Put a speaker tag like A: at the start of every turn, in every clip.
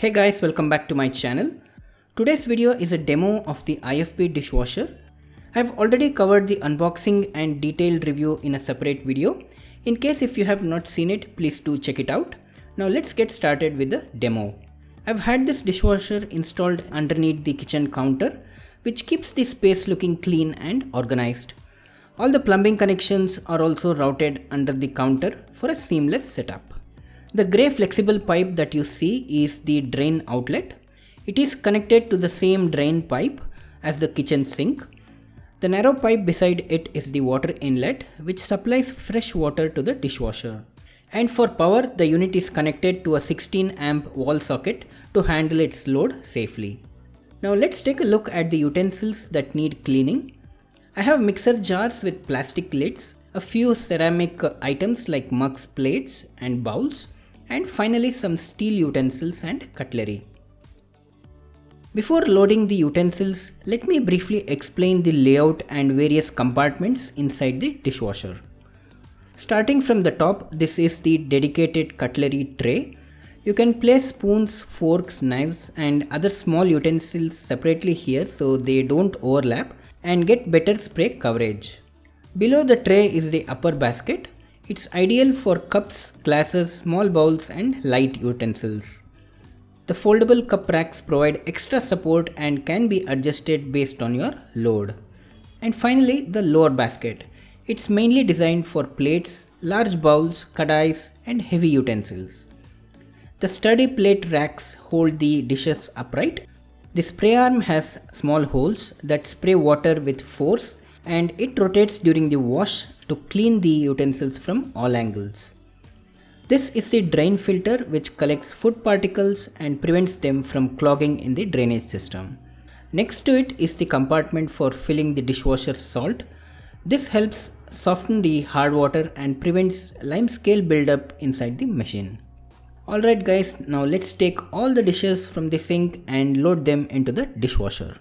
A: Hey guys, welcome back to my channel. Today's video is a demo of the IFB dishwasher. I've already covered the unboxing and detailed review in a separate video. In case if you have not seen it, please do check it out. Now let's get started with the demo. I've had this dishwasher installed underneath the kitchen counter, which keeps the space looking clean and organized. All the plumbing connections are also routed under the counter for a seamless setup. The grey flexible pipe that you see is the drain outlet. It is connected to the same drain pipe as the kitchen sink. The narrow pipe beside it is the water inlet, which supplies fresh water to the dishwasher. And for power, the unit is connected to a 16 amp wall socket to handle its load safely. Now let's take a look at the utensils that need cleaning. I have mixer jars with plastic lids, a few ceramic items like mugs, plates and bowls, and finally some steel utensils and cutlery. Before loading the utensils, let me briefly explain the layout and various compartments inside the dishwasher. Starting from the top, this is the dedicated cutlery tray. You can place spoons, forks, knives and other small utensils separately here so they don't overlap and get better spray coverage. Below the tray is the upper basket. It's ideal for cups, glasses, small bowls and light utensils. The foldable cup racks provide extra support and can be adjusted based on your load. And finally, the lower basket. It's mainly designed for plates, large bowls, kadais and heavy utensils. The sturdy plate racks hold the dishes upright. The spray arm has small holes that spray water with force, and it rotates during the wash to clean the utensils from all angles. This is the drain filter, which collects food particles and prevents them from clogging in the drainage system. Next to it is the compartment for filling the dishwasher salt. This helps soften the hard water and prevents limescale buildup inside the machine. Alright guys, now let's take all the dishes from the sink and load them into the dishwasher.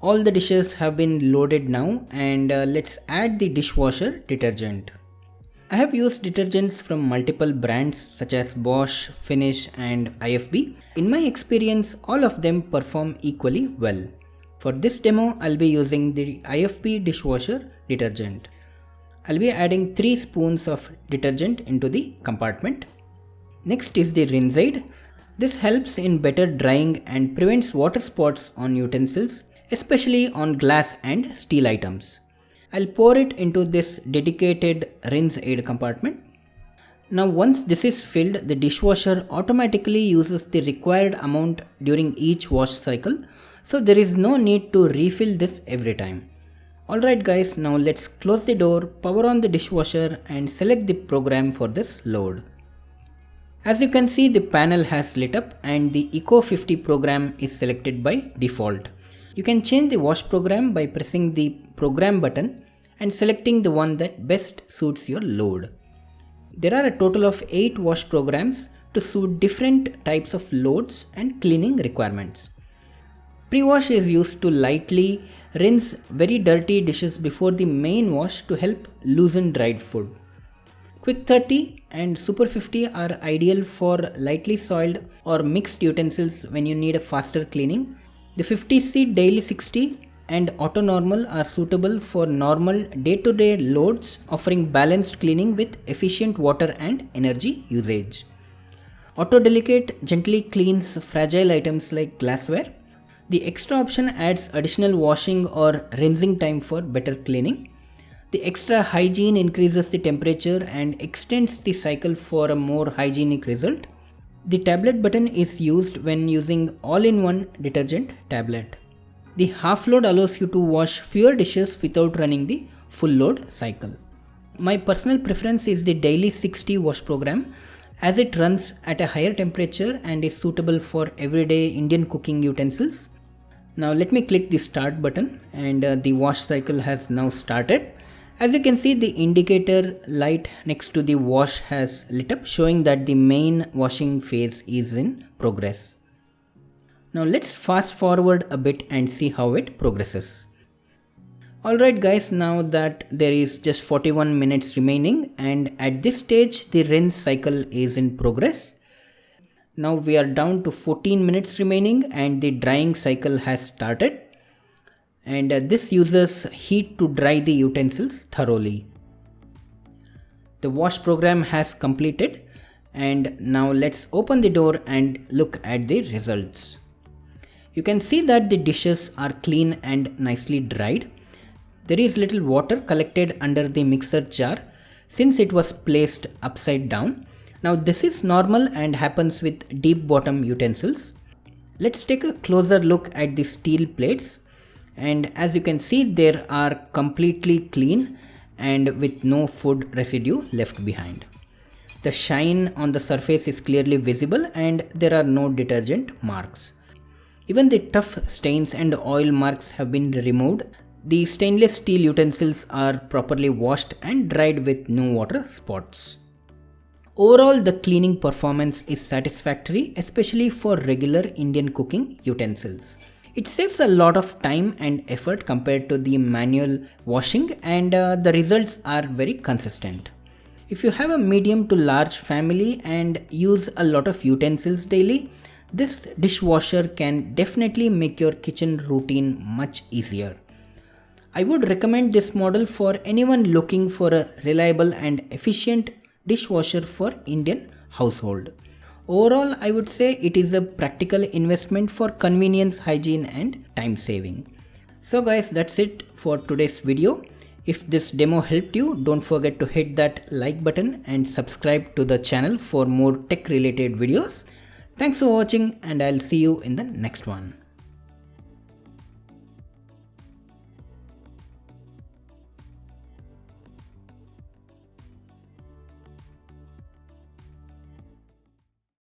A: All the dishes have been loaded now, and let's add the dishwasher detergent. I have used detergents from multiple brands such as Bosch, Finish and IFB. In my experience, all of them perform equally well. For this demo, I'll be using the IFB dishwasher detergent. I'll be adding 3 spoons of detergent into the compartment. Next is the rinse aid. This helps in better drying and prevents water spots on utensils, especially on glass and steel items. I'll pour it into this dedicated rinse aid compartment. Now once this is filled, the dishwasher automatically uses the required amount during each wash cycle, so there is no need to refill this every time. Alright guys, now let's close the door, power on the dishwasher and select the program for this load. As you can see, the panel has lit up and the Eco 50 program is selected by default. You can change the wash program by pressing the program button and selecting the one that best suits your load. There are a total of 8 wash programs to suit different types of loads and cleaning requirements. Pre-wash is used to lightly rinse very dirty dishes before the main wash to help loosen dried food. Quick 30 and Super 50 are ideal for lightly soiled or mixed utensils when you need a faster cleaning. The 50C Daily 60 and Auto Normal are suitable for normal day-to-day loads, offering balanced cleaning with efficient water and energy usage. Auto Delicate gently cleans fragile items like glassware. The extra option adds additional washing or rinsing time for better cleaning. The extra hygiene increases the temperature and extends the cycle for a more hygienic result. The tablet button is used when using all-in-one detergent tablet. The half load allows you to wash fewer dishes without running the full load cycle. My personal preference is the daily 60 wash program, as it runs at a higher temperature and is suitable for everyday Indian cooking utensils. Now let me click the start button, and the wash cycle has now started. As you can see, the indicator light next to the wash has lit up, showing that the main washing phase is in progress. Now let's fast forward a bit and see how it progresses. Alright guys, now that there is just 41 minutes remaining, and at this stage the rinse cycle is in progress. Now we are down to 14 minutes remaining and the drying cycle has started. And this uses heat to dry the utensils thoroughly. The wash program has completed, and now let's open the door and look at the results. You can see that the dishes are clean and nicely dried. There is little water collected under the mixer jar since it was placed upside down. Now this is normal and happens with deep bottom utensils. Let's take a closer look at the steel plates. And as you can see, they are completely clean and with no food residue left behind. The shine on the surface is clearly visible and there are no detergent marks. Even the tough stains and oil marks have been removed. The stainless steel utensils are properly washed and dried with no water spots. Overall, the cleaning performance is satisfactory, especially for regular Indian cooking utensils. It saves a lot of time and effort compared to the manual washing, and the results are very consistent. If you have a medium to large family and use a lot of utensils daily, this dishwasher can definitely make your kitchen routine much easier. I would recommend this model for anyone looking for a reliable and efficient dishwasher for Indian household. Overall, I would say it is a practical investment for convenience, hygiene and time saving. So guys, that's it for today's video. If this demo helped you, don't forget to hit that like button and subscribe to the channel for more tech related videos. Thanks for watching, and I'll see you in the next one.